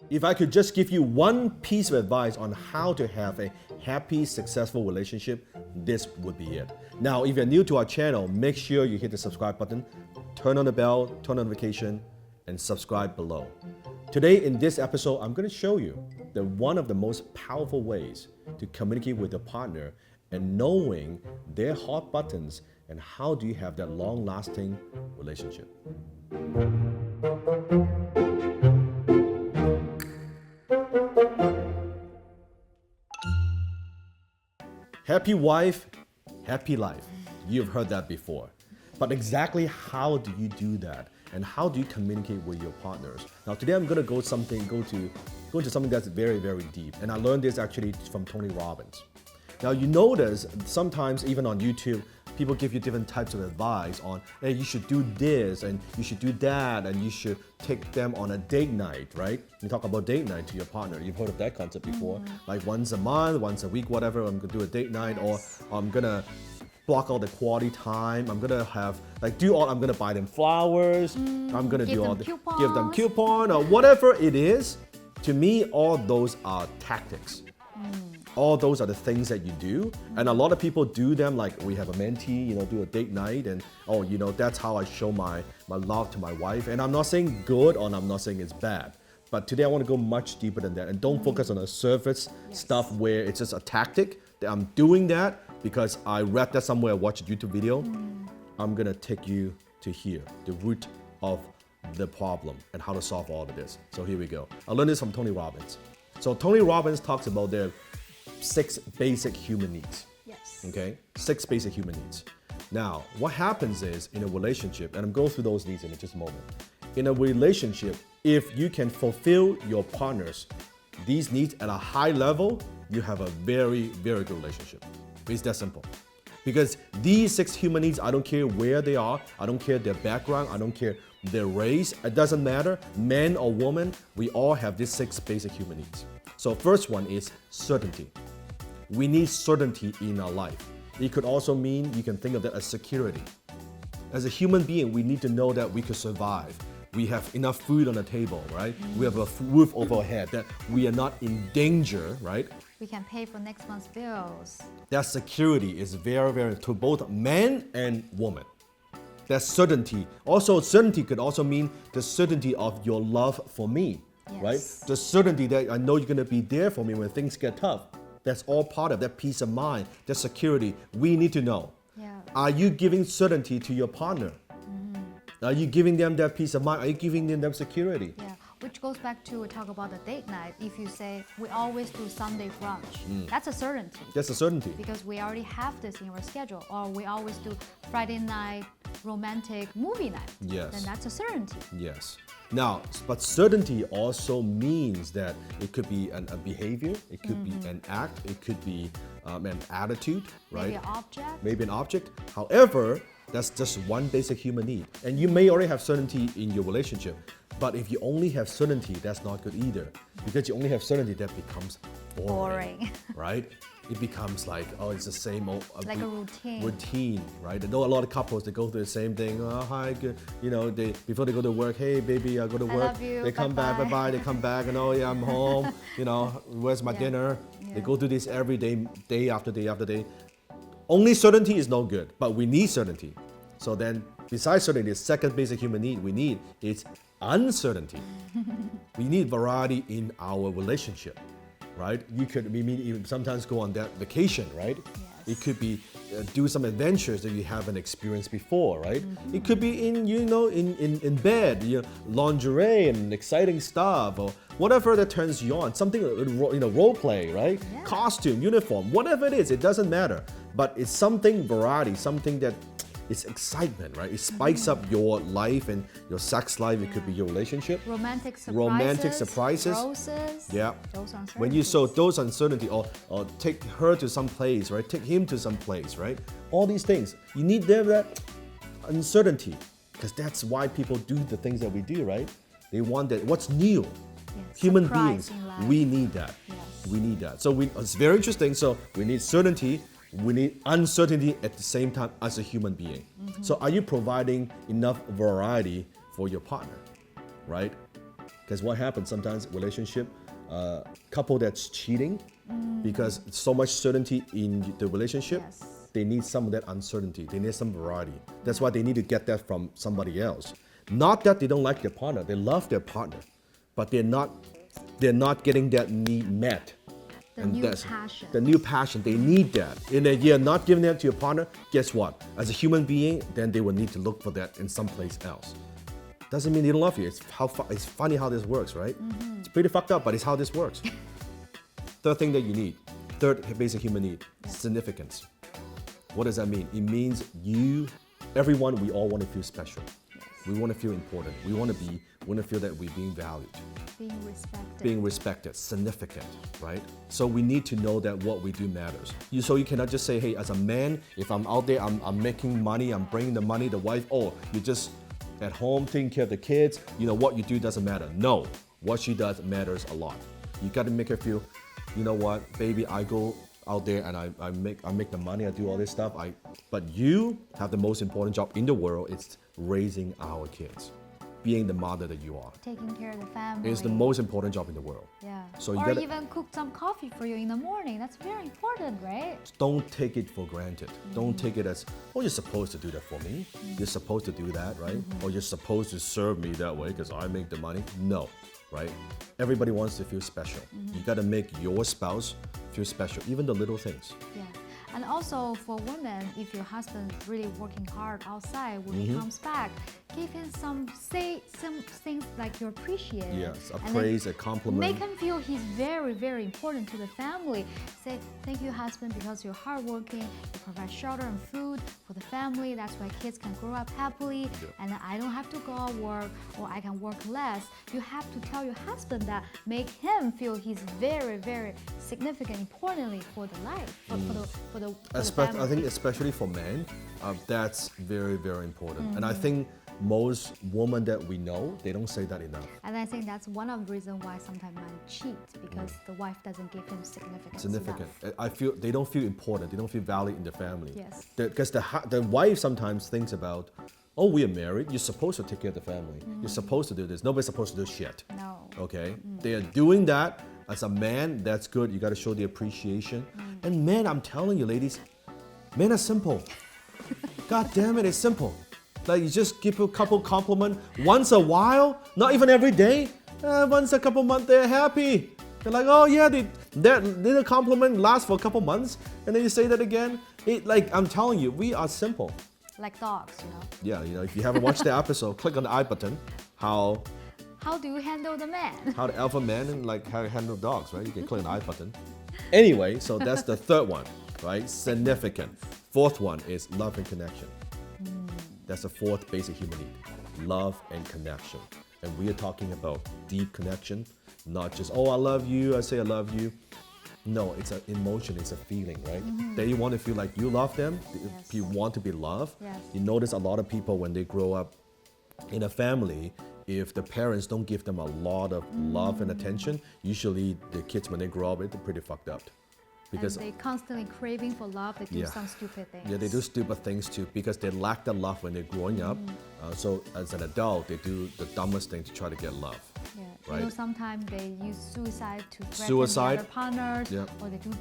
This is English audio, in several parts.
If I could just give you one piece of advice on how to have a happy, successful relationship, this would be it. Now, if you're new to our channel, make sure you hit the subscribe button, turn on the bell, turn on notification, and subscribe below. Today in this episode, I'm going to show you that one of the most powerful ways to communicate with your partner and knowing their hot buttons and how do you have that long-lasting relationship. Happy wife, happy life. You've heard that before. But exactly how do you do that? And how do you communicate with your partners? Now today I'm going to go into something that's very, very deep. And I learned this actually from Tony Robbins. Now you notice sometimes even on YouTube, people give you different types of advice on, hey, you should do this and you should do that and you should take them on a date night, right? You talk about date night to your partner. You've heard of that concept before. Like once a month, once a week, whatever, I'm gonna do a date night, or I'm gonna block out the quality time. I'm gonna I'm gonna buy them flowers. I'm gonna give them coupon or whatever it is. To me, all those are tactics. All those are the things that you do, and a lot of people do them. Like we have a mentee, do a date night, and that's how I show my love to my wife. And I'm not saying good, or I'm not saying it's bad, but today I want to go much deeper than that, and don't focus on the surface stuff where it's just a tactic that I'm doing that because I read that somewhere, I watched a YouTube video. I'm gonna take you to here, the root of the problem and how to solve all of this. So here we go. I learned this from Tony Robbins. So Tony Robbins talks about their 6 basic human needs. Yes. Okay? 6 basic human needs. Now, what happens is in a relationship, and I'm going through those needs in just a moment. In a relationship, if you can fulfill your partner's these needs at a high level, you have a very, very good relationship. It's that simple. Because these 6 human needs, I don't care where they are, I don't care their background, I don't care their race, it doesn't matter, man or woman, we all have these 6 basic human needs. So first one is certainty. We need certainty in our life. It could also mean, you can think of that as security. As a human being, we need to know that we could survive. We have enough food on the table, right? We have a roof over our head, that we are not in danger, right? We can pay for next month's bills. That security is very, very, to both man and woman. That certainty. Also, certainty could also mean the certainty of your love for me. Yes. Right? The certainty that I know you're gonna be there for me when things get tough. That's all part of that peace of mind, that security. We need to know. Yeah. Are you giving certainty to your partner? Are you giving them that peace of mind? Are you giving them security? Yeah, which goes back to talk about the date night. If you say, we always do Sunday brunch, that's a certainty. That's a certainty. Because we already have this in our schedule. Or we always do Friday night romantic movie night. Yes. Then that's a certainty. Yes. Now, but certainty also means that it could be a behavior, it could be an act, it could be an attitude, right? Maybe an object. Maybe an object. However, that's just one basic human need. And you may already have certainty in your relationship, but if you only have certainty, that's not good either. Because you only have certainty, that becomes boring. Right? It becomes like, oh, it's the same old... like a routine. Routine, right? I know a lot of couples, they go through the same thing. Oh, hi, good. Before they go to work, hey, baby, I go to work. I love you. They come back, bye-bye. They come back, and oh, yeah, I'm home. Where's my dinner? Yeah. They go through this every day, day after day after day. Only certainty is no good, but we need certainty. So then, besides certainty, the second basic human need we need is uncertainty. We need variety in our relationship, right? We may even sometimes go on that vacation, right? Yes. It could be do some adventures that you haven't experienced before, right? It could be in bed, lingerie and exciting stuff, or whatever that turns you on. Something role play, right? Yeah. Costume, uniform, whatever it is, it doesn't matter. But it's something variety, something that it's excitement, right? It spikes up your life and your sex life. It could be your relationship. Romantic surprises. Roses. Yeah. Those uncertainties. When you sow those uncertainty, or take her to some place, right? Take him to some place, right? All these things. You need that uncertainty, because that's why people do the things that we do, right? They want that. What's new? Yes, Human surprise beings, in life. we need that. Yes. We need that. So it's very interesting. So we need certainty. We need uncertainty at the same time as a human being. So are you providing enough variety for your partner, right? Because what happens sometimes, relationship, couple that's cheating, because so much certainty in the relationship, Yes. they need some of that uncertainty. They need some variety. That's why they need to get that from somebody else. Not that they don't like their partner. They love their partner, but they're not getting that need met. The And new that's passion. the new passion. They need that. And if you're not giving that to your partner, guess what? As a human being, then they will need to look for that in someplace else. Doesn't mean they don't love you. It's funny how this works, right? It's pretty fucked up, but it's how this works. Third thing that you need, third basic human need, significance. What does that mean? It means everyone, we all want to feel special. Yes. We want to feel important. We want to feel that we're being valued, Being respected. significant, right? So we need to know that what we do matters. So you cannot just say, hey, as a man, if I'm out there, I'm making money, I'm bringing the money, the wife, oh, you're just at home taking care of the kids, what you do doesn't matter. No, what she does matters a lot. You got to make her feel, you know what, baby, I go out there and I make the money, I do all this stuff. But you have the most important job in the world. It's raising our kids, being the mother that you are. Taking care of the family. It's the most important job in the world. Yeah. So you or gotta- even cook some coffee for you in the morning. That's very important, right? Don't take it for granted. Don't take it as, oh, you're supposed to do that for me. You're supposed to do that, right? Or you're supposed to serve me that way because I make the money. No, right? Everybody wants to feel special. You got to make your spouse feel special, even the little things. Yeah. And also for women, if your husband is really working hard outside, when he comes back, give him some things like you appreciate it. Yes, a And then praise, a compliment. Make him feel he's very, very important to the family. Say, thank you, husband, because you're hardworking. You provide shelter and food for the family. That's why kids can grow up happily. And I don't have to go out work, or I can work less. You have to tell your husband that. Make him feel he's very, very significant, importantly for the life, for the family. I think especially for men, that's very, very important. And I think most women that we know, they don't say that enough. And I think that's one of the reasons why sometimes men cheat, because the wife doesn't give him significance. Significant. Enough. I feel they don't feel important. They don't feel valued in the family. Yes. Because the wife sometimes thinks about, oh, we are married. You're supposed to take care of the family. You're supposed to do this. Nobody's supposed to do shit. No. Okay? They are doing that. As a man, that's good. You got to show the appreciation. And men, I'm telling you, ladies, men are simple. God damn it, it's simple. Like you just give a couple compliment once a while, not even every day. Once a couple months, they're happy. They're like, oh yeah, that little compliment lasts for a couple months, and then you say that again. I'm telling you, we are simple. Like dogs, Yeah, if you haven't watched the episode, click on the I button. How do you handle the man? how the alpha man and how to handle dogs, right? You can click on the I button. Anyway, so that's the third one, right? Significant. Fourth one is love and connection. That's the fourth basic human need, love and connection. And we are talking about deep connection, not just, oh, I love you, I say I love you. No, it's an emotion, it's a feeling, right? They want to feel like you love them, Yes. you want to be loved. Yes. You notice a lot of people when they grow up in a family, if the parents don't give them a lot of love and attention, usually the kids, when they grow up, they're pretty fucked up. Because and they constantly craving for love. They do Yeah. some stupid things. yeah, they do stupid things too because they lack the love when they're growing up. So as an adult, they do the dumbest thing to try to get love. Yeah. Right. Sometimes they use suicide to threaten Suicide. the other partners, Yeah. or they do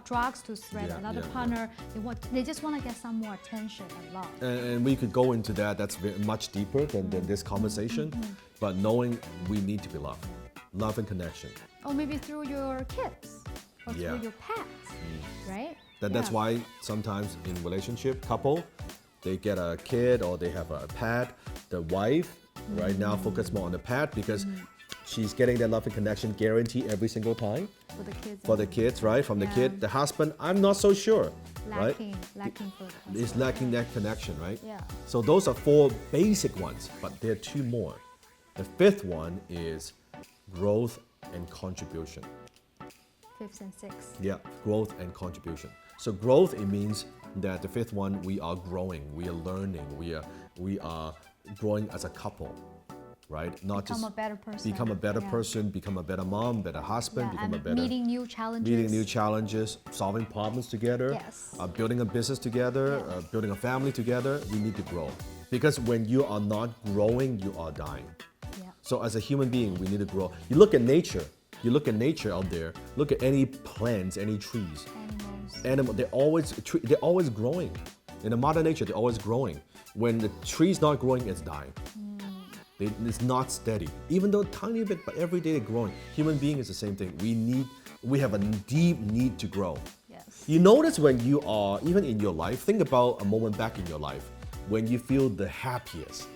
drugs to threaten Yeah, another yeah, partner. They just want to get some more attention and love. And we could go into that. That's much deeper than this conversation. But knowing we need to be loved, love and connection. Or maybe through your kids, or Yeah. through your pets, right? That's Yeah. why sometimes in relationship, couple, they get a kid or they have a pet. The wife right now focus more on the pet because she's getting that love and connection guarantee every single time For the kids. for the kids, right? From the Yeah. kid, the husband, I'm not so sure, right? Lacking for the husband. It's lacking that connection, right? Yeah. So those are four basic ones, but there are two more. The fifth one is growth and contribution. Fifth and sixth. Yeah, growth and contribution. So growth, it means that the fifth one, we are growing, we are learning, we are growing as a couple, right? Not Become just a better person. become a better Yeah. person, become a better mom, better husband, Yeah, become and a better meeting new challenges. meeting new challenges, solving problems together, Yes. Building a business together, Yeah. Building a family together. We need to grow because when you are not growing, you are dying. Yeah. So as a human being, we need to grow. You look at nature. You look at nature out there. Look at any plants, any trees. Animals. They're always growing. In the Mother Nature, they're always growing. When the tree's not growing, it's dying. It's not steady. Even though tiny bit, but every day they're growing. Human being is the same thing. We have a deep need to grow. Yes. You notice when you are, even in your life, think about a moment back in your life when you feel the happiest,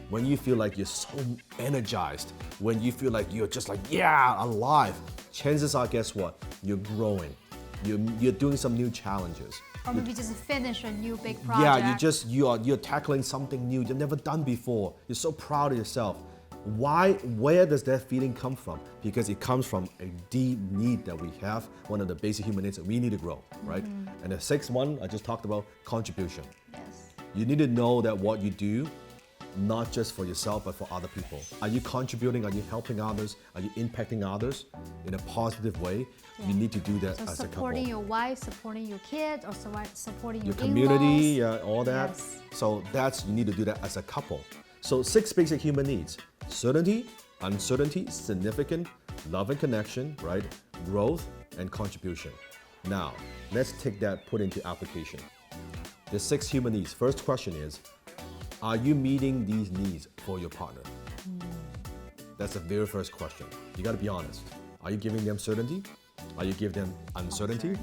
when you feel like you're so energized, when you feel like you're just like, yeah, alive. Chances are, guess what? You're growing. You're doing some new challenges. Or maybe just finish a new big project. Yeah, you're tackling something new you've never done before. You're so proud of yourself. Where does that feeling come from? Because it comes from a deep need that we have, one of the basic human needs that we need to grow, right? And the sixth one I just talked about, contribution. Yes. You need to know that what you do, not just for yourself, but for other people. Are you contributing? Are you helping others? Are you impacting others in a positive way? Yeah. You need to do that So as a couple. supporting your wife, supporting your kids, or supporting Your your community, in-laws. all that. Yes. So you need to do that as a couple. So 6 basic human needs: certainty, uncertainty, significant, love and connection, right? Growth and contribution. Now, let's take that, put into application. The 6 human needs. First question is, are you meeting these needs for your partner? That's the very first question. You got to be honest. Are you giving them certainty? Are you giving them uncertainty?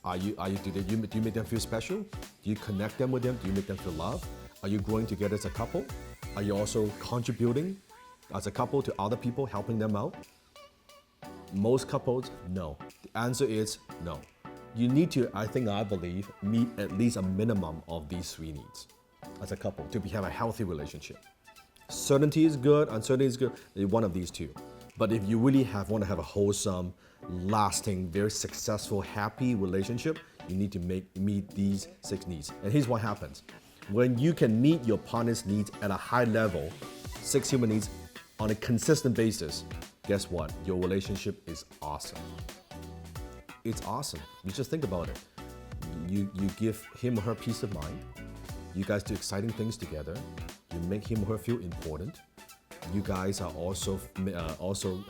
Do you make them feel special? Do you connect them with them? Do you make them feel loved? Are you growing together as a couple? Are you also contributing as a couple to other people, helping them out? Most couples, no. The answer is no. You need to, I believe, meet at least a minimum of these 3 needs as a couple to have a healthy relationship. Certainty is good, uncertainty is good, one of these 2. But if you really want to have a wholesome, lasting, very successful, happy relationship, you need to meet these 6 needs. And here's what happens. When you can meet your partner's needs at a high level, 6 human needs on a consistent basis, guess what? Your relationship is awesome. It's awesome. You just think about it. You give him or her peace of mind. You guys do exciting things together. You make him or her feel important. You guys are also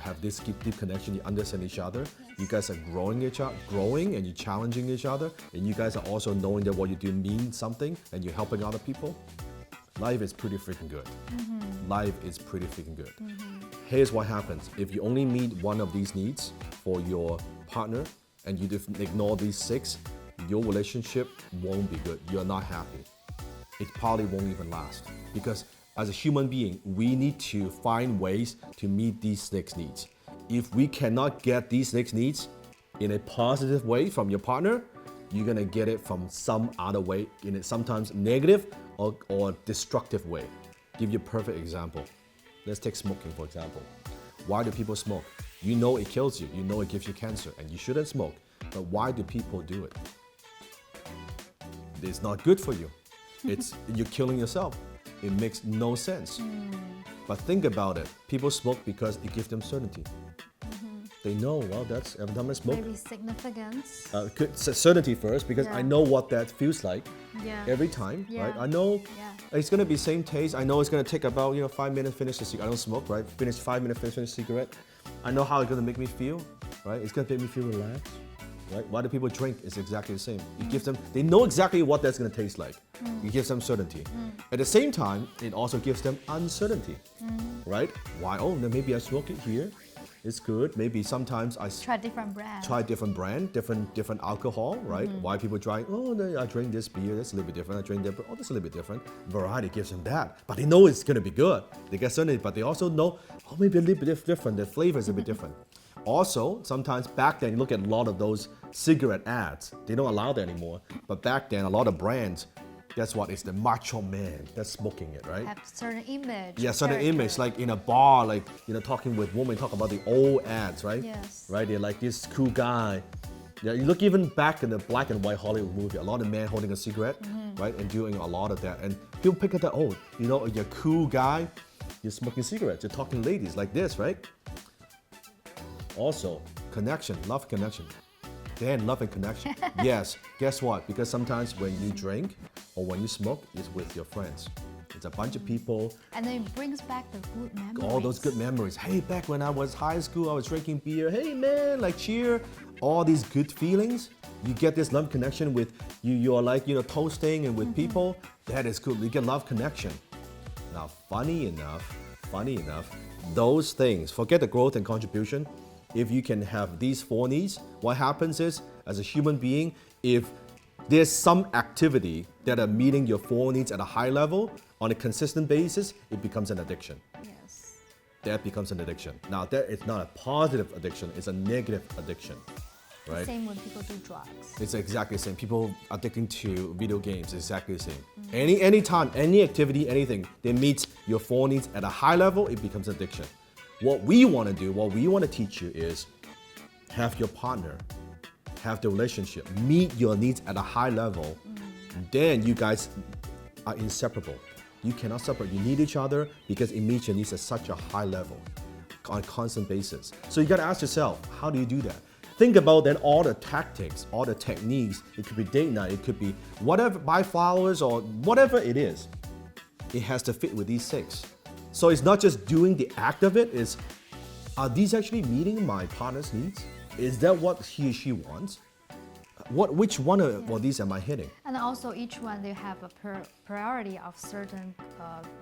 have this deep connection. You understand each other. You guys are growing and you're challenging each other. And you guys are also knowing that what you do means something and you're helping other people. Life is pretty freaking good. Life is pretty freaking good. Here's what happens. If you only meet one of these needs for your partner and you ignore these 6, your relationship won't be good. You're not happy. It probably won't even last. Because as a human being, we need to find ways to meet these 6 needs. If we cannot get these 6 needs in a positive way from your partner, you're gonna get it from some other way, in a sometimes negative or destructive way. Give you a perfect example. Let's take smoking, for example. Why do people smoke? You know it kills you. You know it gives you cancer, and you shouldn't smoke. But why do people do it? It's not good for you. You're killing yourself. It makes no sense. But think about it. People smoke because it gives them certainty. They know, well, that's every time I smoke. Maybe significance. Certainty first, because I know what that feels like every time, Yeah. right? I know Yeah. it's gonna be same taste. I know it's gonna take about 5 minutes to finish the cigarette. I don't smoke, right? Finish 5 minutes, finish the cigarette. I know how it's gonna make me feel, right? It's gonna make me feel relaxed, right? Why do people drink? It's exactly the same. It gives them, they know exactly what that's gonna taste like. It gives them certainty. At the same time, it also gives them uncertainty, right? Why? Oh, then maybe I smoke it here. It's good. Maybe sometimes I Try different brands. try different brand, different alcohol, right? Why people try, I drink this beer, that's a little bit different. I drink that, that's a little bit different. Variety gives them that. But they know it's gonna be good. They get certainty, but they also know, maybe a little bit different. The flavor is a bit different. Also, sometimes back then, you look at a lot of those cigarette ads. They don't allow that anymore. But back then, a lot of brands, guess what? It's the macho man that's smoking it, right? Have certain image. Yeah, certain character. image, like in a bar, like, talking with women, talk about the old ads, right? Yes. Right, they're like this cool guy. Yeah, you look even back in the black and white Hollywood movie, a lot of men holding a cigarette, right? And doing a lot of that. And people pick up that, you're a cool guy, you're smoking cigarettes, you're talking to ladies like this, right? Also, connection, love connection. Dan, love and connection. Yes, guess what? Because sometimes when you drink or when you smoke, it's with your friends. It's a bunch of people, And then it brings back the good memories. all those good memories. Hey, back when I was high school, I was drinking beer. Hey, man, like cheer. All these good feelings. You get this love connection with you're like, toasting and with people. That is cool. You get love connection. Now, funny enough, those things, forget the growth and contribution. If you can have these 4 needs, what happens is, as a human being, if there's some activity that are meeting your 4 needs at a high level on a consistent basis, it becomes an addiction. Yes. That becomes an addiction. Now, that is not a positive addiction, it's a negative addiction, right? Same when people do drugs. It's exactly the same. People addicting to video games, exactly the same. Any time, any activity, anything that meets your 4 needs at a high level, it becomes addiction. What we want to do, what we want to teach you is have your partner, have the relationship, meet your needs at a high level. Then you guys are inseparable. You cannot separate. You need each other because it meets your needs at such a high level on a constant basis. So you got to ask yourself, how do you do that? Think about then all the tactics, all the techniques. It could be date night, it could be whatever, buy flowers or whatever it is. It has to fit with these 6. So it's not just doing the act of it, it's, are these actually meeting my partner's needs? Is that what he or she wants? Which one of these am I hitting? And also each one, they have a priority of certain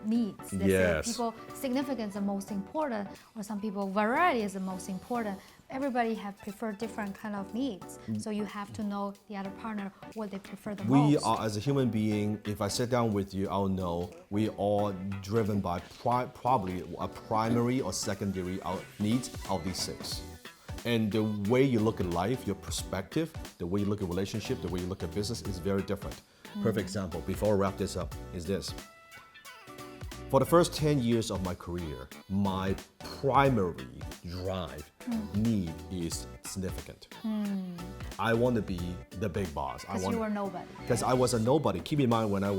needs. Let's Yes. say people, significance is the most important, or some people, variety is the most important. Everybody have preferred different kind of needs. So you have to know the other partner, what they prefer the We most. are, as a human being, if I sit down with you, I'll know we are driven by probably a primary or secondary needs of these 6. And the way you look at life, your perspective, the way you look at relationship, the way you look at business is very different. Perfect example, before I wrap this up, is this. For the first 10 years of my career, my primary drive need is significant. I want to be the big boss. Because you were nobody. Because I was a nobody. Keep in mind, when I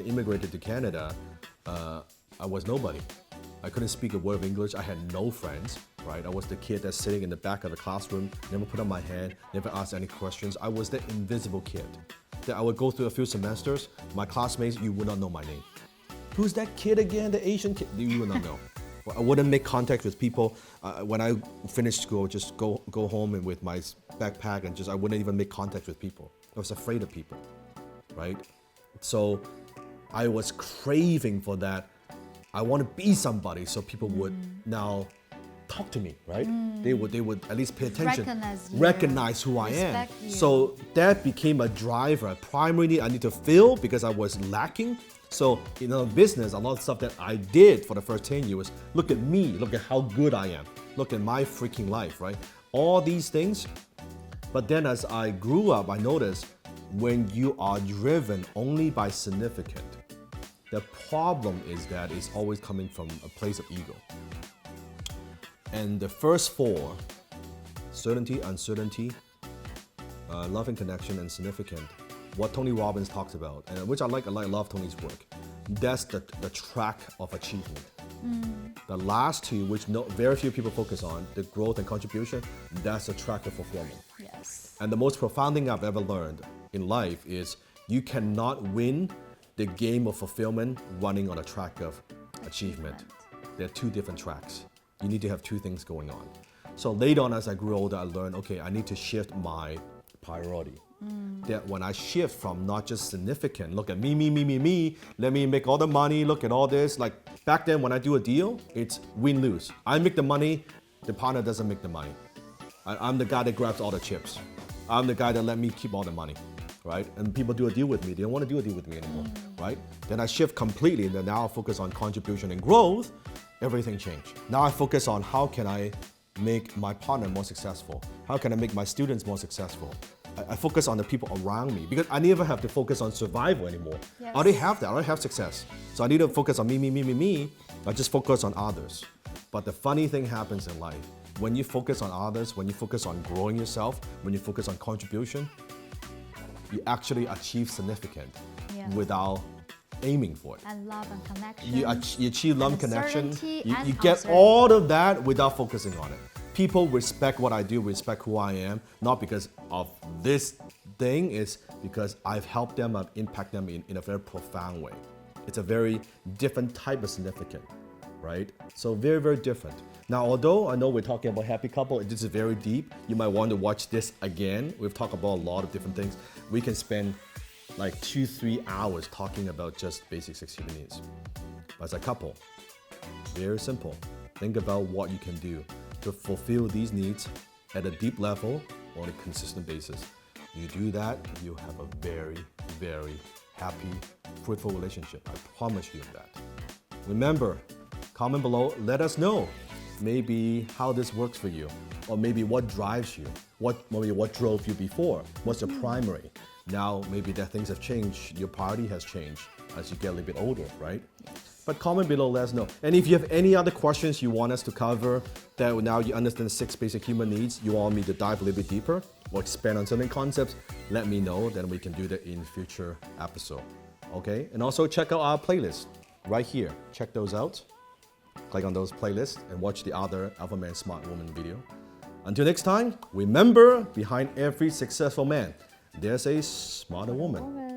immigrated to Canada, I was nobody. I couldn't speak a word of English. I had no friends, right? I was the kid that's sitting in the back of the classroom, never put on my hand, never asked any questions. I was the invisible kid. That I would go through a few semesters, my classmates, you would not know my name. Who's that kid again, the Asian kid? You would not know. I wouldn't make contact with people. When I finished school, just go home and with my backpack and I wouldn't even make contact with people. I was afraid of people, right? So I was craving for that. I want to be somebody, so people would now talk to me, right? They would at least pay attention, recognize who I am. Respect you. So that became a driver, a primary need I need to fill because I was lacking. So in business, a lot of stuff that I did for the first 10 years, look at me, look at how good I am, look at my freaking life, right? All these things. But then as I grew up, I noticed when you are driven only by significant, the problem is that it's always coming from a place of ego. And the first 4, certainty, uncertainty, love and connection, and significant, what Tony Robbins talks about, and which I love Tony's work. That's the track of achievement. The last 2, which very few people focus on, the growth and contribution, that's the track of fulfillment. Yes. And the most profound thing I've ever learned in life is you cannot win the game of fulfillment running on a track of achievement. They're 2 different tracks. You need to have 2 things going on. So later on, as I grew older, I learned, okay, I need to shift my priority. That when I shift from not just significant, look at me, let me make all the money, look at all this. Like back then when I do a deal, it's win-lose. I make the money, the partner doesn't make the money. I'm the guy that grabs all the chips. I'm the guy that let me keep all the money, right? And people do a deal with me, they don't want to do a deal with me anymore, right? Then I shift completely and then now I focus on contribution and growth, everything changed. Now I focus on how can I make my partner more successful? How can I make my students more successful? I focus on the people around me because I never have to focus on survival anymore. Yes. I already have that, I already have success. So I need to focus on me. I just focus on others. But the funny thing happens in life. When you focus on others, when you focus on growing yourself, when you focus on contribution, you actually achieve significant without aiming for it. And love and connection. You achieve love and connection. And You get all of that without focusing on it. People respect what I do, respect who I am, not because of this thing, it's because I've helped them, I've impacted them in a very profound way. It's a very different type of significant, right? So very, very different. Now, although I know we're talking about happy couple, this is very deep. You might want to watch this again. We've talked about a lot of different things. We can spend like 2-3 hours talking about just basic 6 human needs. But as a couple, very simple. Think about what you can do to fulfill these needs at a deep level on a consistent basis. You do that, you have a very, very happy, fruitful relationship. I promise you that. Remember, comment below, let us know maybe how this works for you, or maybe what drives you, maybe what drove you before, what's your primary. Now maybe that things have changed, your priority has changed as you get a little bit older, right? But comment below, let us know. And if you have any other questions you want us to cover, that now you understand 6 basic human needs, you want me to dive a little bit deeper or expand on certain concepts, let me know, then we can do that in future episode. Okay? And also check out our playlist right here. Check those out. Click on those playlists and watch the other Alpha Man Smart Woman video. Until next time, remember, behind every successful man, there's a smarter woman.